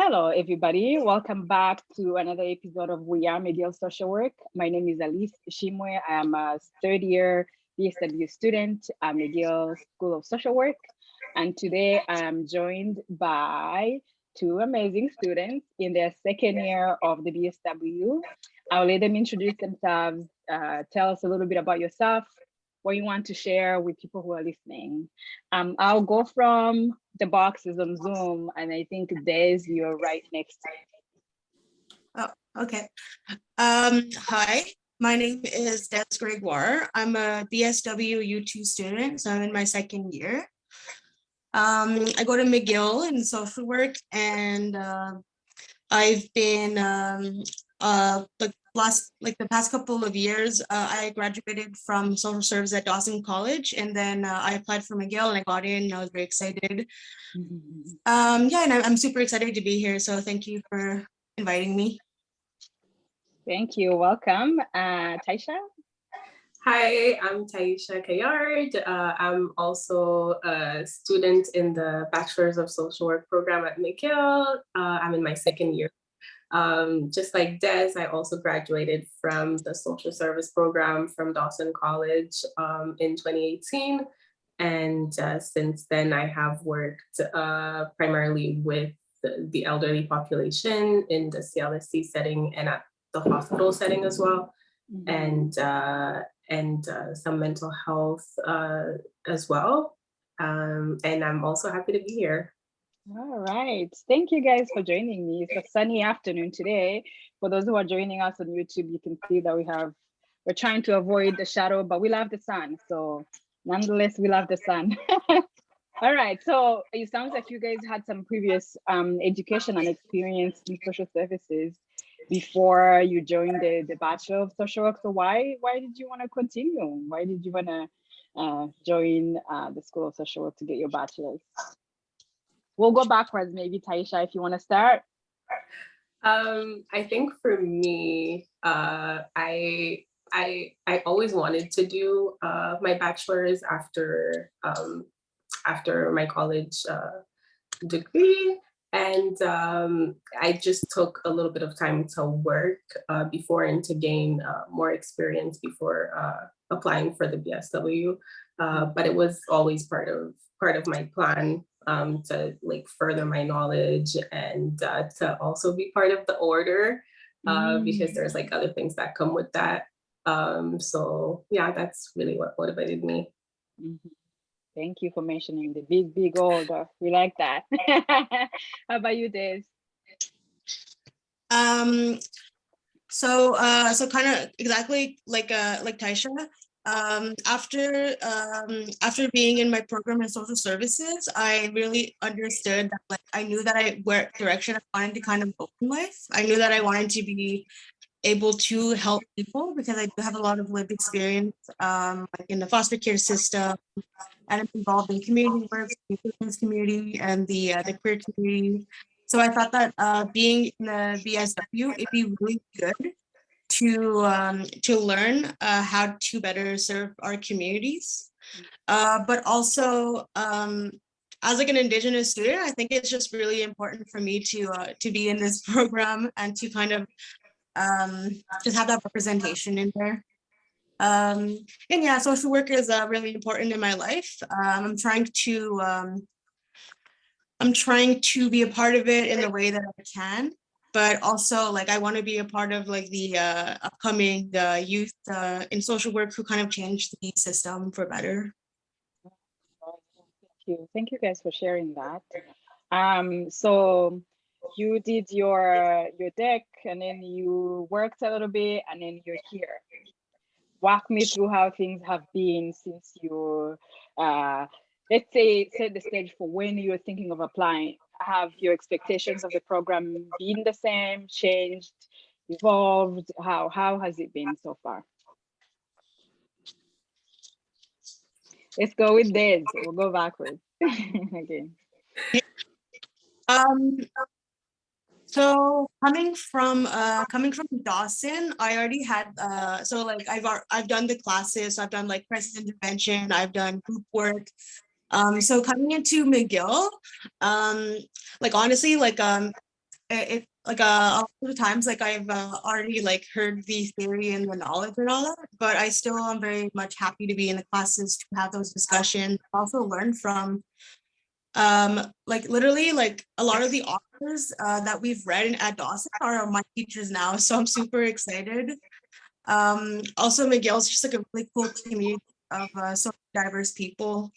Hello, everybody. Welcome back to another episode of We Are McGill's Social Work. My name is Alice Shimwe. I am a third year BSW student at McGill School of Social Work. And today I am joined by two amazing students in their second year of the BSW. I'll let them introduce themselves, tell us a little bit about yourself, what you want to share with people who are listening. I'll go from the boxes on Zoom, and I think Dez, you're right next. Oh, okay. Hi, my name is Dez Gregoire. I'm a BSW U2 student, so I'm in my second year. I go to McGill in social work, and I've been the past couple of years. I graduated from social service at Dawson College, and then I applied for McGill and I got in. And I was very excited. Yeah, and I'm super excited to be here. So thank you for inviting me. Thank you. Welcome, Taisha. Hi, I'm Taisha Kayard. I'm also a student in the Bachelor's of Social Work program at McGill. I'm in my second year. Just like Dez, I also graduated from the social service program from Dawson College in 2018. And since then, I have worked primarily with the elderly population in the CLSC setting and at the hospital setting as well. And some mental health as well. And I'm also happy to be here. All right. Thank you guys for joining me. It's a sunny afternoon today. For those who are joining us on YouTube, you can see that we're trying to avoid the shadow, but we love the sun. So nonetheless, we love the sun. All right. So it sounds like you guys had some previous education and experience in social services before you joined the Bachelor of Social Work. So why did you want to continue? Why did you want to join the School of Social Work to get your bachelor's? We'll go backwards, maybe Taisha, if you want to start. I think for me, I always wanted to do my bachelor's after my college degree. And I just took a little bit of time to work before and to gain more experience before applying for the BSW. But it was always part of my plan to like further my knowledge and to also be part of the order because there's like other things that come with that. So yeah, that's really what motivated me. Thank you for mentioning the big order. We like that. How about you, Dez? So kind of exactly like Taisha. After being in my program in social services, I really understood that like I knew that where direction I wanted to kind of go in life. I knew that I wanted to be able to help people because I do have a lot of lived experience like in the foster care system, and I'm involved in community work, the children's community, and the queer community. So I thought that being in the BSW, it'd be really good to learn how to better serve our communities, but also as like an Indigenous student, I think it's just really important for me to be in this program and to kind of just have that representation in there. And yeah, social work is really important in my life. I'm trying to be a part of it in the way that I can, but also like I want to be a part of like the upcoming youth in social work who kind of change the system for better. Thank you guys for sharing that. So you did your deck and then you worked a little bit and then you're here. Walk me through how things have been since you let's say set the stage for when you're thinking of applying. Have your expectations of the program been the same, changed, evolved? How has it been so far? Let's go with Dez. We'll go backwards. Okay. So coming from Dawson, I already had so like I've done the classes. So I've done like crisis intervention. I've done group work. So coming into McGill, like honestly, like it like a lot of the times like I've already like heard the theory and the knowledge and all that, but I still am very much happy to be in the classes to have those discussions, also learn from like literally like a lot of the authors that we've read at Dawson are my teachers now, so I'm super excited. Also McGill's just like a really cool community of so diverse people.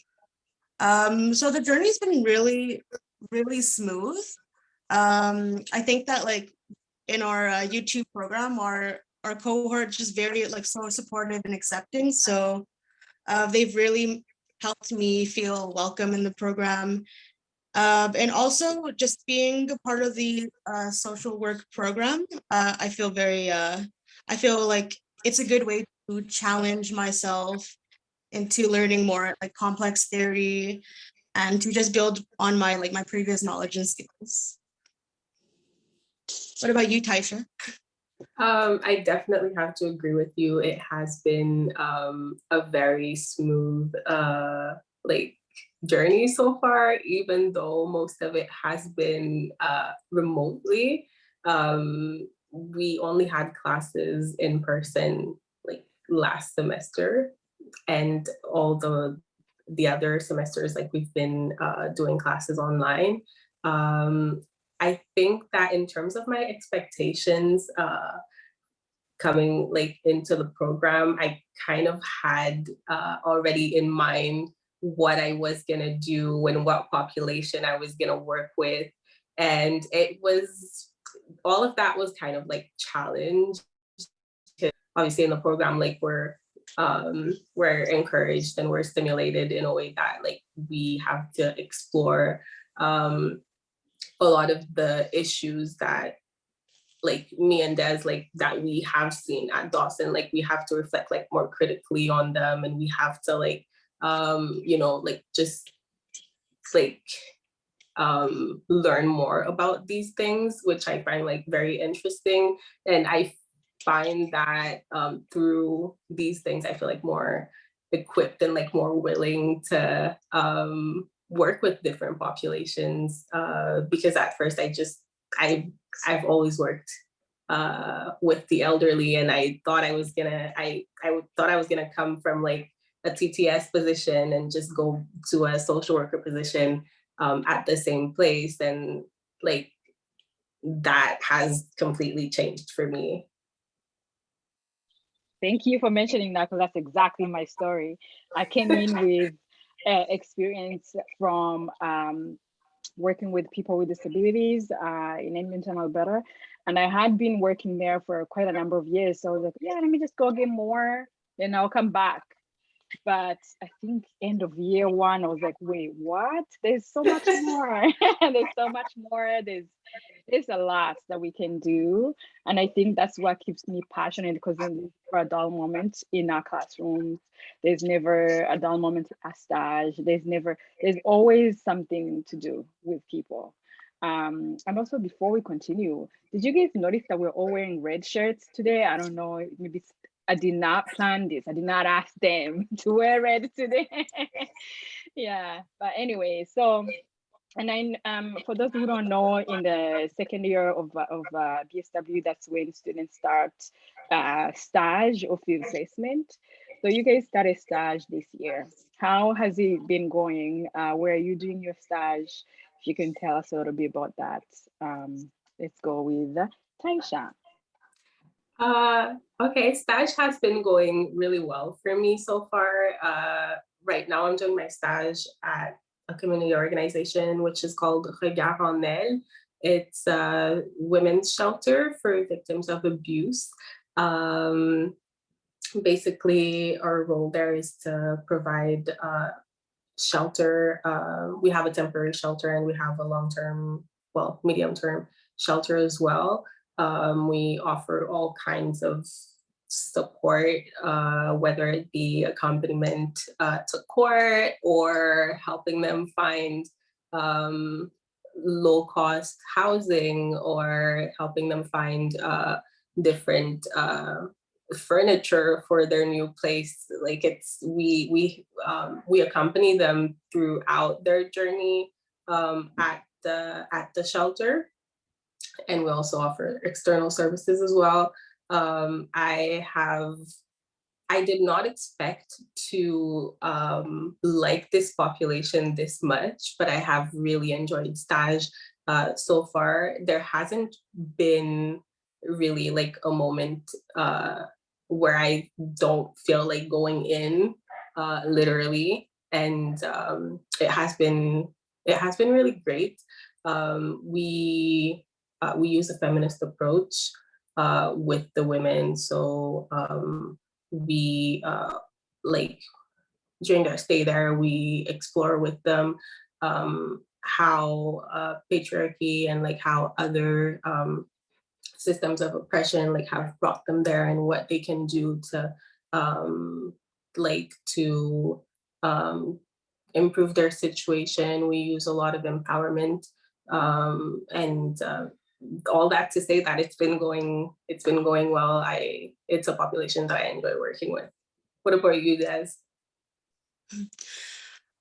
So the journey's been really, really smooth. I think that like in our U2 program, our cohort just very like so supportive and accepting. So they've really helped me feel welcome in the program. And also just being a part of the social work program, I feel like it's a good way to challenge myself into learning more like complex theory and to just build on my like my previous knowledge and skills. What about you, Taisha? I definitely have to agree with you. It has been a very smooth like journey so far, even though most of it has been remotely. We only had classes in person like last semester, and all the other semesters like we've been doing classes online. I think that in terms of my expectations coming like into the program, I kind of had already in mind what I was gonna do and what population I was gonna work with. And it was, all of that was kind of like challenged. Obviously in the program, like we're encouraged and we're stimulated in a way that like we have to explore a lot of the issues that like me and Dez, like that we have seen at Dawson. Like we have to reflect like more critically on them, and we have to like you know, like just like learn more about these things, which I find like very interesting. And I find that through these things I feel like more equipped and like more willing to work with different populations, because at first I've always worked with the elderly, and I thought I was gonna thought I was gonna come from like a TTS position and just go to a social worker position at the same place, and like that has completely changed for me. Thank you for mentioning that, because that's exactly my story. I came in with experience from working with people with disabilities in Edmonton, Alberta. And I had been working there for quite a number of years. So I was like, yeah, let me just go get more, then I'll come back. But I think end of year one, I was like, wait, what? There's so much more. There's so much more. There's a lot that we can do. And I think that's what keeps me passionate, because there's never a dull moment in our classrooms. There's never a dull moment at stage. There's always something to do with people. And also, before we continue, did you guys notice that we're all wearing red shirts today? I don't know, maybe I did not plan this. I did not ask them to wear red today. Yeah, but anyway, so, and then for those who don't know, in the second year of BSW, that's when students start stage or field placement. So you guys started stage this year. How has it been going? Where are you doing your stage? If you can tell us a little bit about that. Let's go with Taisha. Okay, stage has been going really well for me so far. Right now I'm doing my stage at a community organization which is called Gregoire. It's a women's shelter for victims of abuse. Basically, our role there is to provide shelter. We have a temporary shelter and we have a long-term, well, medium-term shelter as well. We offer all kinds of support, whether it be accompaniment to court or helping them find low-cost housing, or helping them find different furniture for their new place. Like we accompany them throughout their journey at the shelter. and we also offer external services as well. I did not expect to like this population this much, but I have really enjoyed stage so far. There hasn't been really like a moment where I don't feel like going in literally, and it has been really great. We use a feminist approach with the women, so we like during their stay there, we explore with them how patriarchy and like how other systems of oppression like have brought them there, and what they can do to um, like to um, improve their situation. We use a lot of empowerment, and all that to say that it's been going well. It's a population that I enjoy working with. What about you, Des?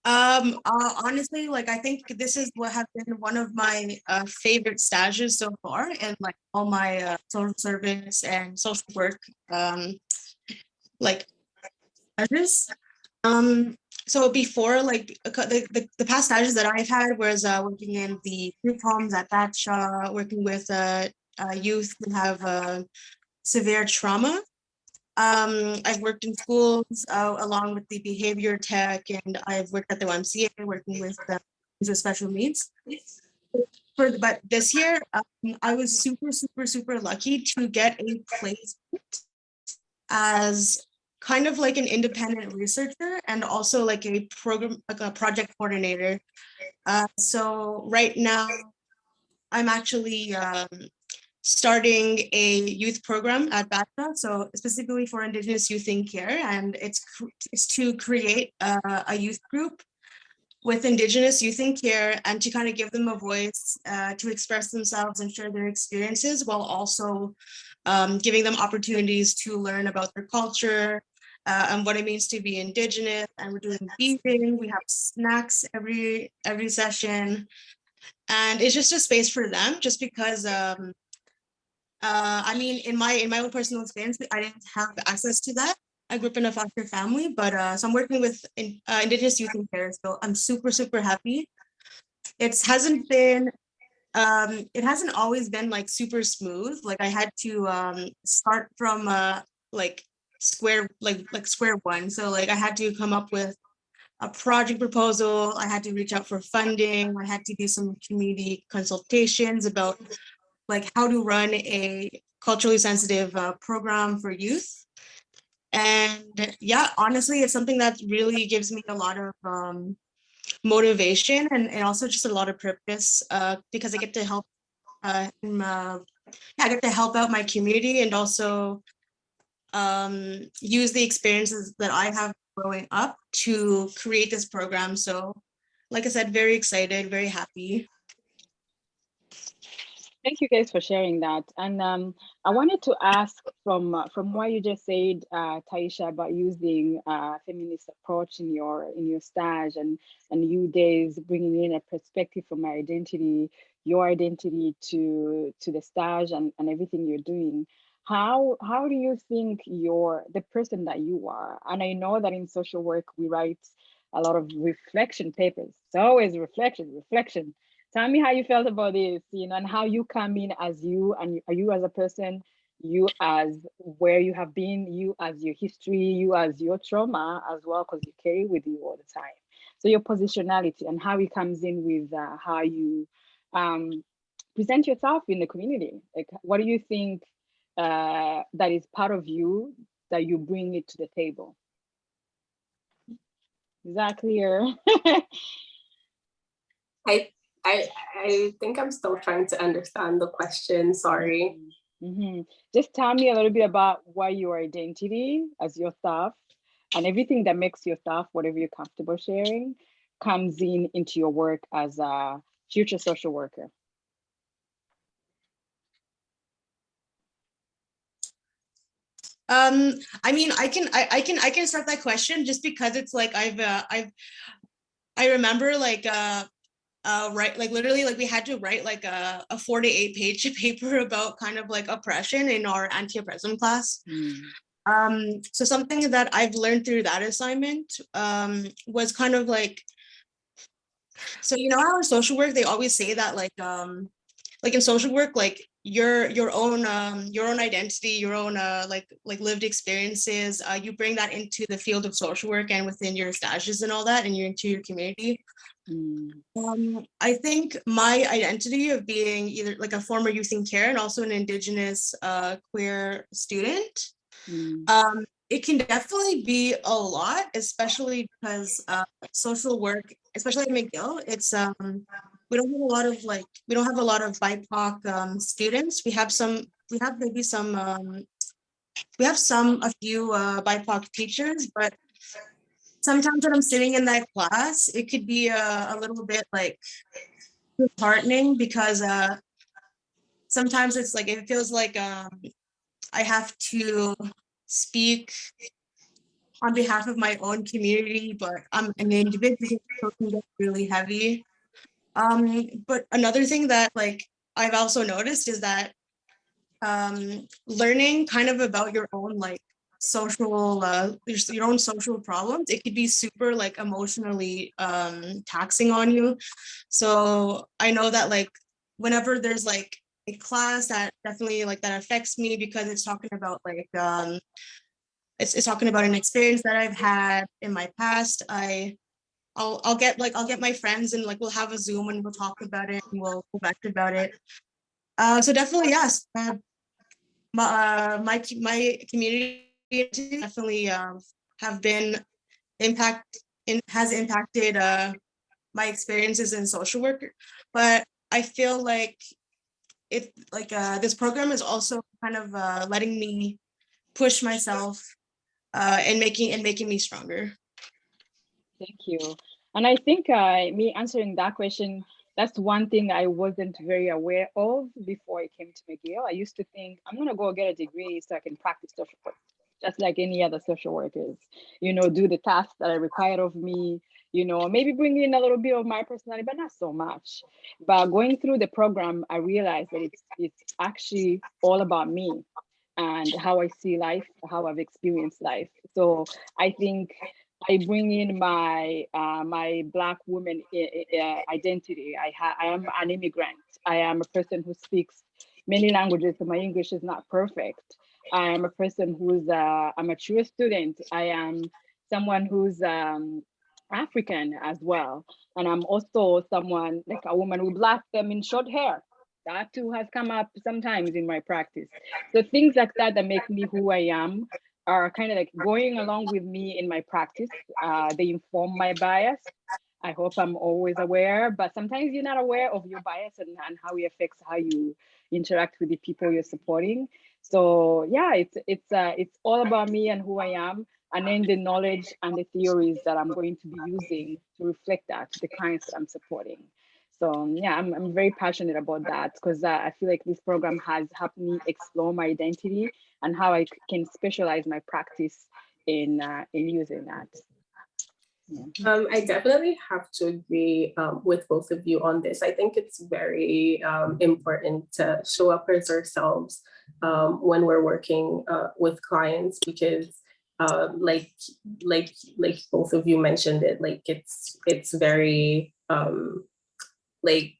Honestly, like I think this is what have been one of my favorite stages so far, and like all my social service and social work like stages. So before, like the past stages that I've had was working in the group homes at Thatcha, working with youth who have severe trauma. I've worked in schools along with the behavior tech, and I've worked at the YMCA working with with special needs. But this year, I was super lucky to get a place as kind of like an independent researcher and also like a program, like a project coordinator. So right now, I'm actually starting a youth program at BATA, so specifically for Indigenous youth in care, and it's to create a youth group with Indigenous youth in care and to kind of give them a voice to express themselves and share their experiences, while also giving them opportunities to learn about their culture and what it means to be Indigenous. And we're doing beeping, we have snacks every session, and it's just a space for them, just because I mean, in my own personal experience, I didn't have access to that. I grew up in a foster family, but so I'm working with Indigenous youth in care, so I'm super happy. It hasn't always been like super smooth. Like I had to start from like square one. So like I had to come up with a project proposal. I had to reach out for funding. I had to do some community consultations about like how to run a culturally sensitive program for youth. And yeah, honestly, it's something that really gives me a lot of motivation and also just a lot of purpose because I get to help I get to help out my community and also use the experiences that I have growing up to create this program. So like I said, very excited, very happy. Thank you guys for sharing that. And I wanted to ask from what you just said, Taisha, about using feminist approach in your stage, and you days bringing in a perspective from my identity, your identity to the stage and everything you're doing. How do you think you're the person that you are? And I know that in social work we write a lot of reflection papers. It's always reflection. Tell me how you felt about this, and how you come in as you, and you as a person, you as where you have been, you as your history, you as your trauma as well, because you carry with you all the time. So your positionality and how it comes in with how you um, present yourself in the community. Like, what do you think that is part of you that you bring it to the table? Is that clear? I I think I'm still trying to understand the question. Sorry. Mm-hmm. Just tell me a little bit about why your identity as your staff and everything that makes your staff, whatever you're comfortable sharing, comes into your work as a future social worker. I mean, I can start that question just because it's like I remember like write, like literally, like we had to write like a 4 to 8 page paper about kind of like oppression in our anti-oppression class. So something that I've learned through that assignment was kind of like, so you know how in social work they always say that like in social work, like your own identity, your own like lived experiences, you bring that into the field of social work and within your stages and all that, and you're into your community. I think my identity of being either like a former youth in care and also an Indigenous queer student, it can definitely be a lot, especially because social work, especially at McGill, it's we don't have a lot of BIPOC students. We have a few BIPOC teachers, but sometimes when I'm sitting in that class, it could be a little bit like disheartening because sometimes it's like, it feels like I have to speak on behalf of my own community, but I'm an individual, so it can get really heavy. But another thing that like I've also noticed is that learning kind of about your own like social your own social problems, it could be super like emotionally taxing on you. So I know that like whenever there's like a class that definitely like that affects me because it's talking about like it's talking about an experience that I've had in my past, I'll get my friends and like we'll have a Zoom and we'll talk about it and we'll go back about it. So definitely yes, my community definitely have been has impacted my experiences in social work, but I feel like this program is also kind of letting me push myself and making me stronger. Thank you. And I think me answering that question, that's one thing I wasn't very aware of before I came to McGill. I used to think I'm gonna go get a degree so I can practice social work, just like any other social workers. Do the tasks that are required of me. Maybe bring in a little bit of my personality, but not so much. But going through the program, I realized that it's actually all about me and how I see life, how I've experienced life. So I think I bring in my my Black woman identity. I am an immigrant. I am a person who speaks many languages, so my English is not perfect. I am a person who's a mature student. I am someone who's African as well, and I'm also someone like a woman with Black them in short hair. That too has come up sometimes in my practice. So things like that that make me who I am are kind of like going along with me in my practice. They inform my bias. I hope I'm always aware, but sometimes you're not aware of your bias and how it affects how you interact with the people you're supporting. So yeah, it's all about me and who I am, and then the knowledge and the theories that I'm going to be using to reflect that to the clients that I'm supporting. So yeah, I'm very passionate about that because I feel like this program has helped me explore my identity and how I can specialize my practice in using that. Yeah. I definitely have to agree with both of you on this. I think it's very important to show up as ourselves when we're working with clients, because like both of you mentioned it, like it's very like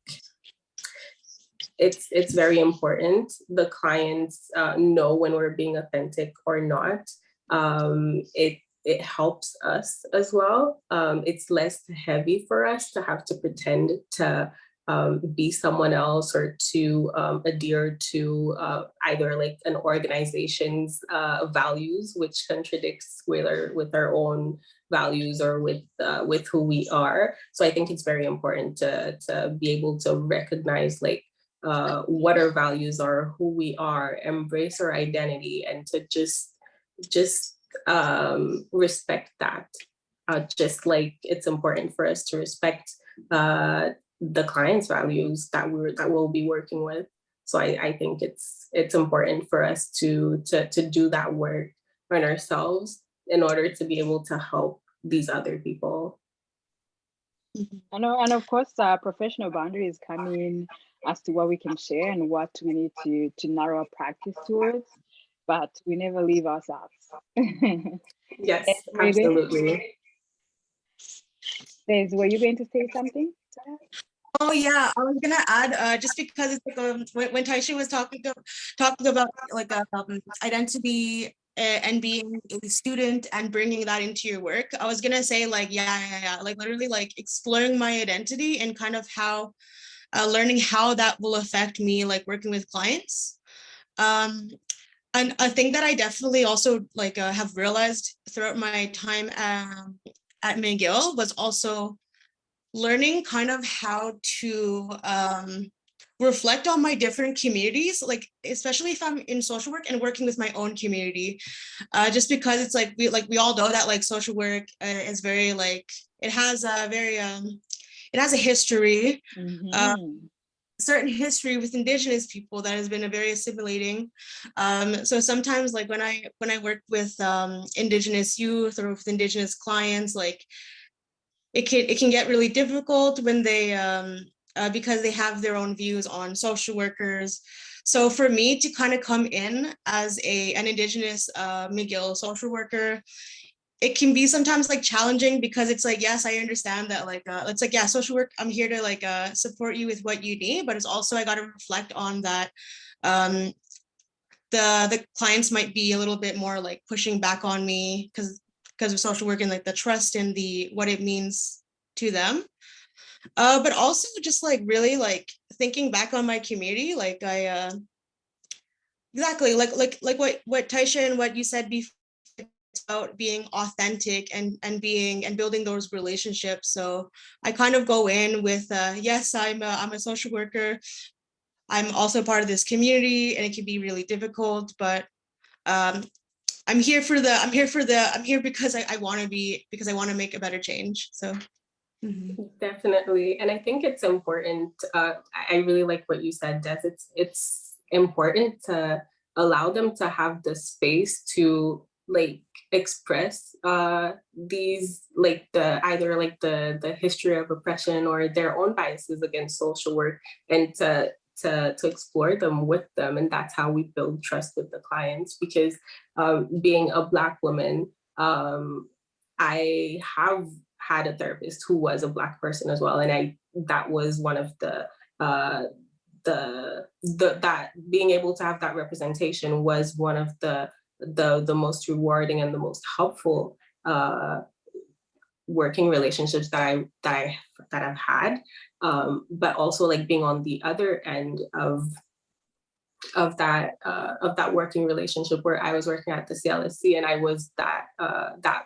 it's very important the clients know when we're being authentic or not. It helps us as well. It's less heavy for us to have to pretend to be someone else or to adhere to either like an organization's values, which contradicts with our own values or with who we are. So I think it's very important to be able to recognize like what our values are, who we are, embrace our identity, and to just respect that. Just like it's important for us to respect the client's values that we'll be working with. So I think it's important for us to do that work on ourselves in order to be able to help these other people. Mhm. And of course, professional boundaries come in as to what we can share and what we need to narrow our practice towards, but we never leave ourselves. Yes, Were you going absolutely. were you going to say something? Oh yeah, I was gonna add just because it's like when Taisha was talking about like identity and being a student and bringing that into your work, I was gonna say like yeah, like literally like exploring my identity and kind of how learning how that will affect me like working with clients. Um, and a thing that I definitely also like have realized throughout my time at McGill was also learning kind of how to reflect on my different communities, like especially if I'm in social work and working with my own community, just because it's like we all know that like social work is very like it has a very it has a history, Mm-hmm. certain history with indigenous people that has been a very assimilating. So sometimes like when I work with indigenous youth or with indigenous clients, like it can get really difficult when they because they have their own views on social workers. So for me to kind of come in as an indigenous McGill social worker, it can be sometimes like challenging because it's like, yes, I understand that like it's like, yeah, social work, I'm here to like support you with what you need, but it's also I got to reflect on that um the clients might be a little bit more like pushing back on me because of social work and like the trust and the what it means to them. But also just like really like thinking back on my community, like I exactly like what Taisha and what you said before, it's about being authentic and being and building those relationships. So I kind of go in with yes, I'm a social worker. I'm also part of this community, and it can be really difficult, but um, I'm here because I want to be because I want to make a better change. So mhm. Definitely. And I think it's important. I really like what you said, Des. It's important to allow them to have the space to like express these like the either like the history of oppression or their own biases against social work, and to explore them with them. And that's how we build trust with the clients. Because being a Black woman, I have had a therapist who was a Black person as well, and I that was one of uh, the that being able to have that representation was one of the most rewarding and the most helpful working relationships that I've had. But also like being on the other end of that working relationship where I was working at the CLSC and I was that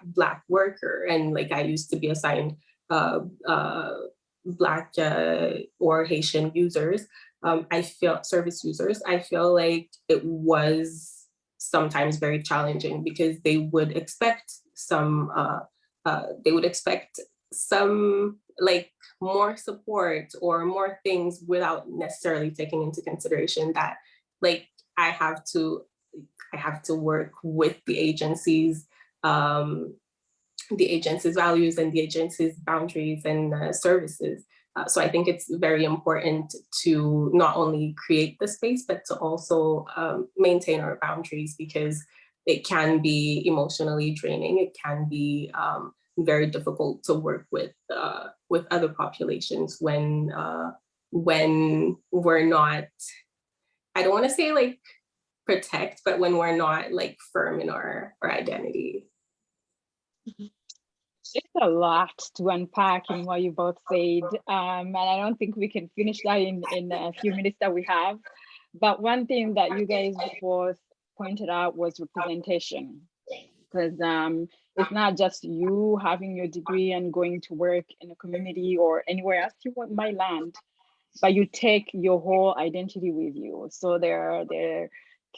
Black worker, and like I used to be assigned uh, uh, Black or Haitian users. I feel service users. I feel like it was sometimes very challenging because they would expect some like more support or more things without necessarily taking into consideration that like I have to I have to work with um, the agency's values and the agency's boundaries and services. So I think it's very important to not only create the space, but to also maintain our boundaries, because it can be emotionally draining. It can be very difficult to work with other populations when we're not. I don't want to say like protect, but when we're not like firm in our identity. It's a lot to unpack in what you both said. And I don't think we can finish that in a few minutes that we have. But one thing that you guys both pointed out was representation. Because it's not just you having your degree and going to work in a community or anywhere else might land, but you take your whole identity with you. So there are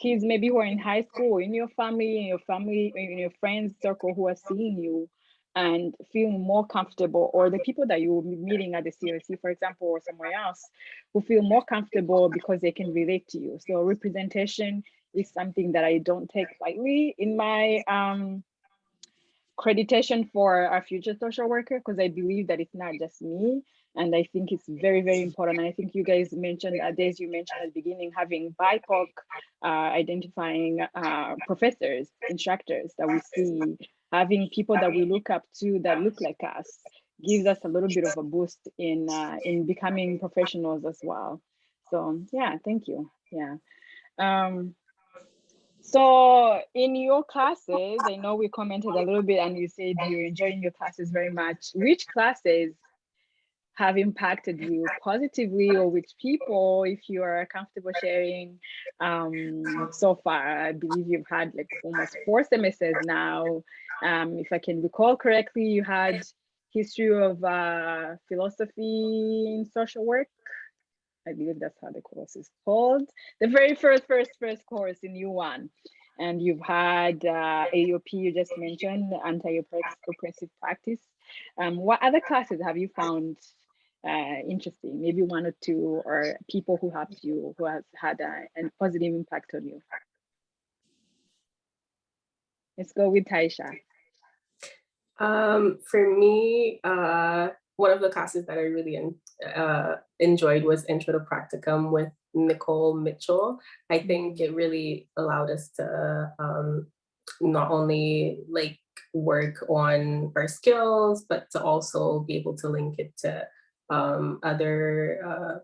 kids maybe who are in high school, in your friends circle who are seeing you and feeling more comfortable, or the people that you will be meeting at the CLC, for example, or somewhere else, who feel more comfortable because they can relate to you. So representation is something that I don't take lightly in my accreditation for our future social worker, because I believe that it's not just me. And I think it's very, very important. And I think you guys mentioned, Dez, you mentioned at the beginning, having BIPOC identifying professors, instructors that we see, having people that we look up to that look like us, gives us a little bit of a boost in becoming professionals as well. So yeah, thank you. Yeah. So in your classes, I know we commented a little bit and you said you're enjoying your classes very much. Which classes have impacted you positively, or which people, if you are comfortable sharing? So far, I believe you've had like almost 4 semesters now. If I can recall correctly, you had history of philosophy in social work. I believe that's how the course is called. The very first course in U1. And you've had AOP, you just mentioned, anti-oppressive practice. What other classes have you found interesting? Maybe one or two, or people who helped you, who has had a positive impact on you. Let's go with Taisha. For me, one of the classes that I really enjoyed was Intro to Practicum with Nicole Mitchell. I think it really allowed us to not only like work on our skills, but to also be able to link it to other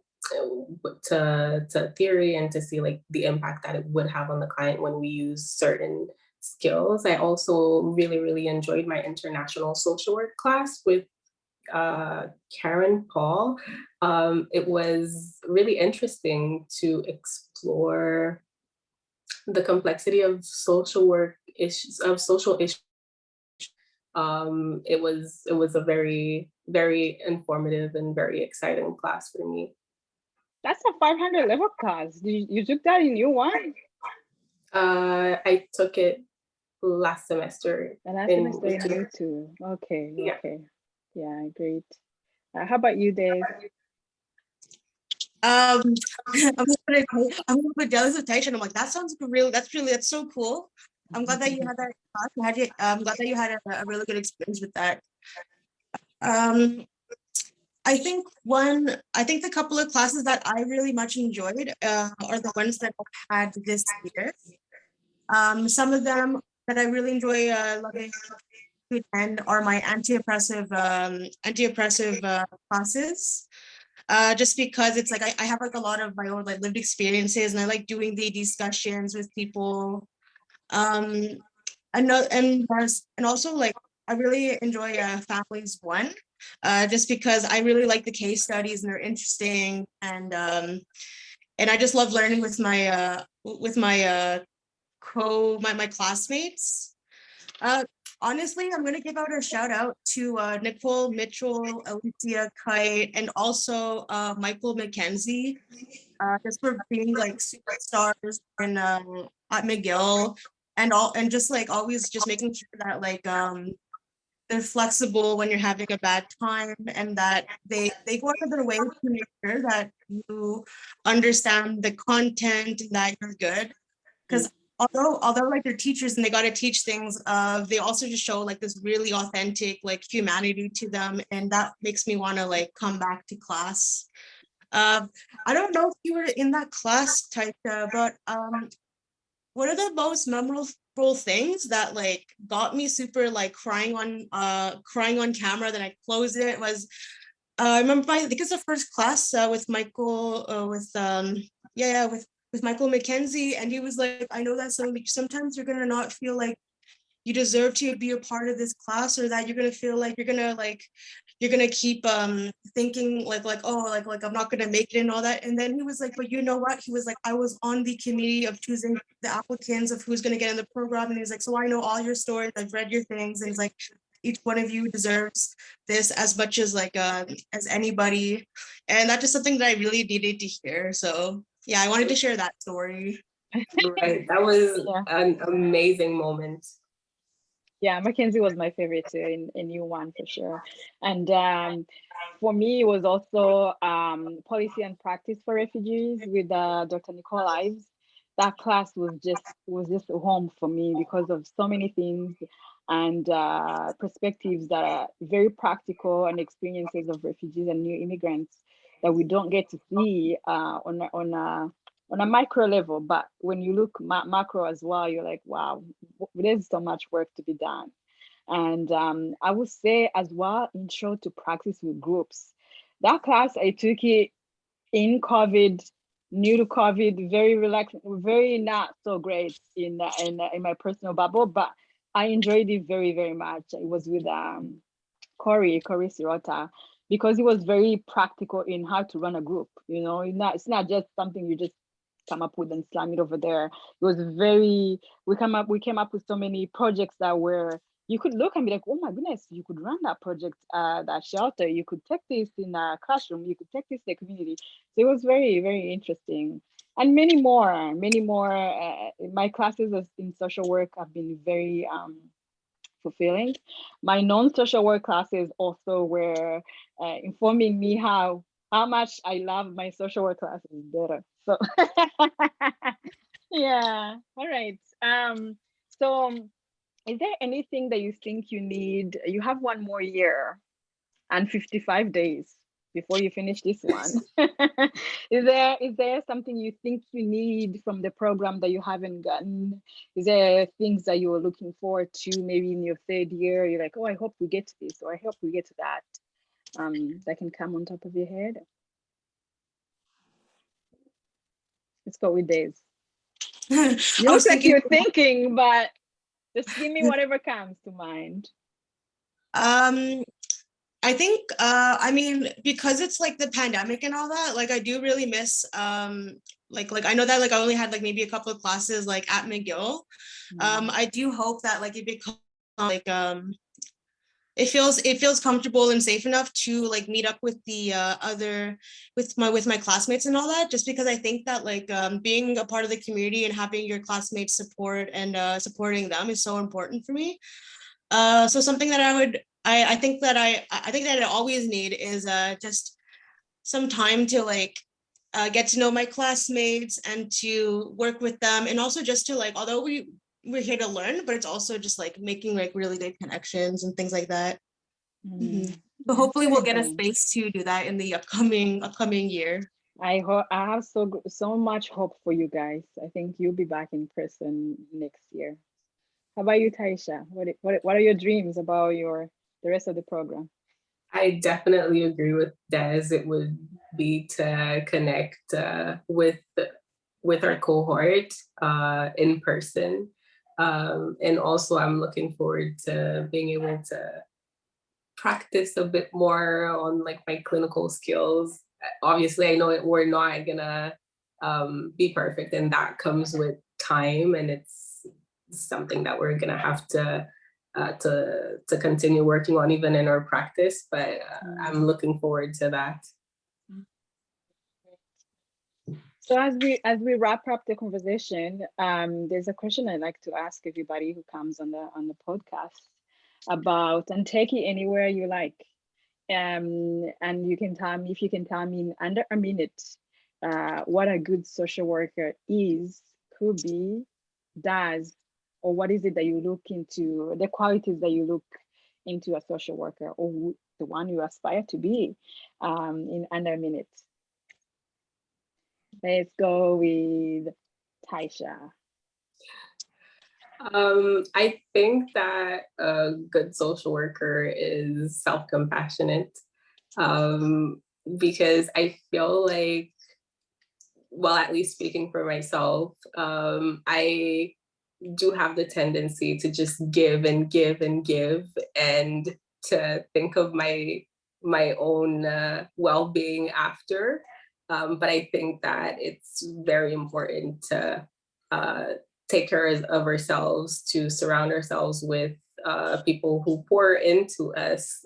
to theory, and to see like the impact that it would have on the client when we use certain skills. I also really enjoyed my international social work class with Karen Paul. It was really interesting to explore the complexity of social work issues, of social issues. It was a very informative and very exciting class for me. That's a 500 level class. You took that in U1? I took it last semester. Last semester in U2. Okay, yeah. Okay. Yeah, great. How about you, Dave? I'm a little bit jealous of Taisha. I'm like, that's so cool. I'm glad that you had that class. I'm glad that you had a really good experience with that. I think the couple of classes that I really much enjoyed are the ones that I've had this year. Some of them that I really enjoy loving to attend are my anti-oppressive classes. Just because it's like I have like a lot of my own like lived experiences, and I like doing the discussions with people. And also like I really enjoy Families 1, just because I really like the case studies and they're interesting, and I just love learning with my my classmates. Honestly, I'm going to give out a shout out to Nicole Mitchell, Alicia Kite, and also Michael McKenzie, just for being like superstars and at McGill, and just like always just making sure that like they're flexible when you're having a bad time, and that they go out of their way to make sure that you understand the content and that you're good. Because although like they're teachers and they got to teach things, they also just show like this really authentic like humanity to them, and that makes me want to like come back to class. I don't know if you were in that class, Taika, but one of the most memorable things that like got me super like crying on camera, then I closed it, was I remember I think it's the first class with Michael with Michael McKenzie, and he was like, I know that sometimes you're gonna not feel like you deserve to be a part of this class, or that you're gonna feel like you're gonna keep thinking like I'm not gonna make it and all that. And then he was like, but you know what? He was like, I was on the committee of choosing the applicants of who's gonna get in the program, and he's like, so I know all your stories, I've read your things, and he's like, each one of you deserves this as much as like as anybody. And that's just something that I really needed to hear. So yeah, I wanted to share that story. Right, that was an amazing moment. Yeah, Mackenzie was my favorite too in U1 for sure. And for me, it was also policy and practice for refugees with Dr. Nicole Ives. That class was just home for me because of so many things. and perspectives that are very practical, and experiences of refugees and new immigrants that we don't get to see on a micro level. But when you look macro as well, you're like, wow, there's so much work to be done. And I would say as well, intro to practice with groups. That class, I took it in COVID, new to COVID, very relaxed, very not so great in my personal bubble, but I enjoyed it very, very much. It was with Corey Sirota, because it was very practical in how to run a group. You know, it's not just something you just come up with and slam it over there. It was very, we came up with so many projects that were, you could look and be like, oh my goodness, you could run that project, that shelter, you could take this in a classroom, you could take this in the community. So it was very, very interesting. And many more, many more. My classes in social work have been very fulfilling. My non-social work classes also were informing me how much I love my social work classes better. So yeah, all right. So is there anything that you think you need? You have one more year and 55 days before you finish this one. Is there something you think you need from the program that you haven't gotten? Is there things that you are looking forward to maybe in your third year? You're like, oh, I hope we get to this, or I hope we get to that. That can come on top of your head. Let's go with Dez. You look like you're thinking, but just give me whatever comes to mind. I think, I mean, because it's like the pandemic and all that, like I do really miss, like I know that like I only had like maybe a couple of classes like at McGill. I do hope that like it becomes like it feels comfortable and safe enough to like meet up with the with my classmates and all that, just because I think that like being a part of the community and having your classmates support and supporting them is so important for me. So something that I think that I always need is just some time to like get to know my classmates and to work with them, and also just to like, although we're here to learn, but it's also just like making like really good connections and things like that. So hopefully we'll get a space to do that in the upcoming year. I have so much hope for you guys. I think you'll be back in person next year. How about you, Taisha? What are your dreams about the rest of the program? I definitely agree with Dez. It would be to connect with our cohort in person. And also I'm looking forward to being able to practice a bit more on like my clinical skills. Obviously, I know we're not gonna be perfect, and that comes with time, and it's something that we're gonna have to continue working on even in our practice. But I'm looking forward to that. So as we wrap up the conversation, there's a question I'd like to ask everybody who comes on the podcast about, and take it anywhere you like. And you can tell me, if you can tell me in under a minute, what a good social worker is, could be, does, or what is it that you look into, the qualities that you look into a social worker, or the one you aspire to be, in under a minute. Let's go with Taisha. I think that a good social worker is self-compassionate, because I feel like, well, at least speaking for myself, I do have the tendency to just give and give and give, and to think of my own well-being after. But I think that it's very important to take care of ourselves, to surround ourselves with people who pour into us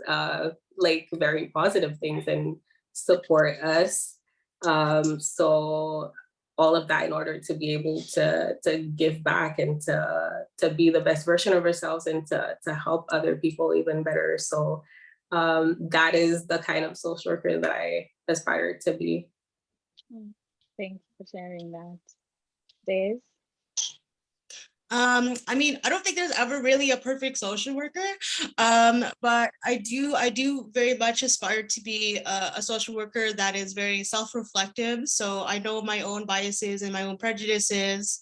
like very positive things and support us. So all of that in order to be able to give back and to be the best version of ourselves, and to help other people even better. So that is the kind of social worker that I aspire to be. Thank you for sharing that. Dez? I mean, I don't think there's ever really a perfect social worker, but I do very much aspire to be a social worker that is very self-reflective. So I know my own biases and my own prejudices.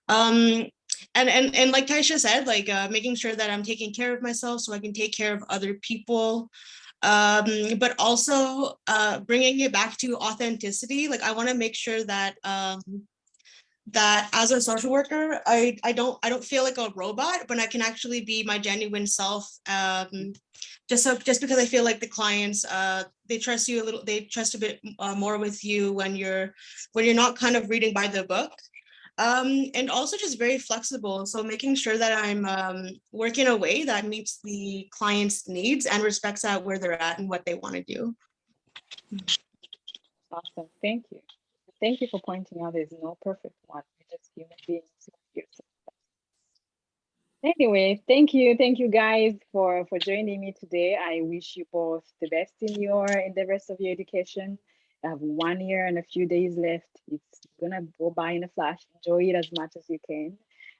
Um, and like Taisha said, like making sure that I'm taking care of myself so I can take care of other people. But also bringing it back to authenticity. Like I want to make sure that that as a social worker, I don't feel like a robot, but I can actually be my genuine self. Just because I feel like the clients they trust you a little, they trust a bit more with you when you're not kind of reading by the book. And also just very flexible. So making sure that I'm working in a way that meets the client's needs and respects out where they're at and what they want to do. Awesome. Thank you. Thank you for pointing out there's no perfect one. We're just human beings. Anyway, thank you guys for joining me today. I wish you both the best in the rest of your education. I have 1 year and a few days left. It's gonna go by in a flash. Enjoy it as much as you can.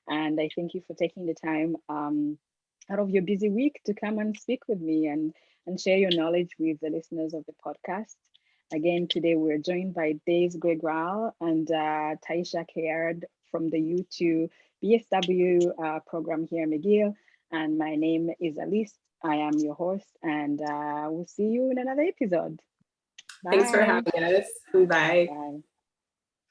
And I thank you for taking the time out of your busy week to come and speak with me and share your knowledge with the listeners of the podcast. Again, today we're joined by Dez, Gregoire, and Taisha Caird from the U2 BSW program here at McGill. And my name is Alice. I am your host, and we'll see you in another episode. Bye. Thanks for having us. Bye. Bye.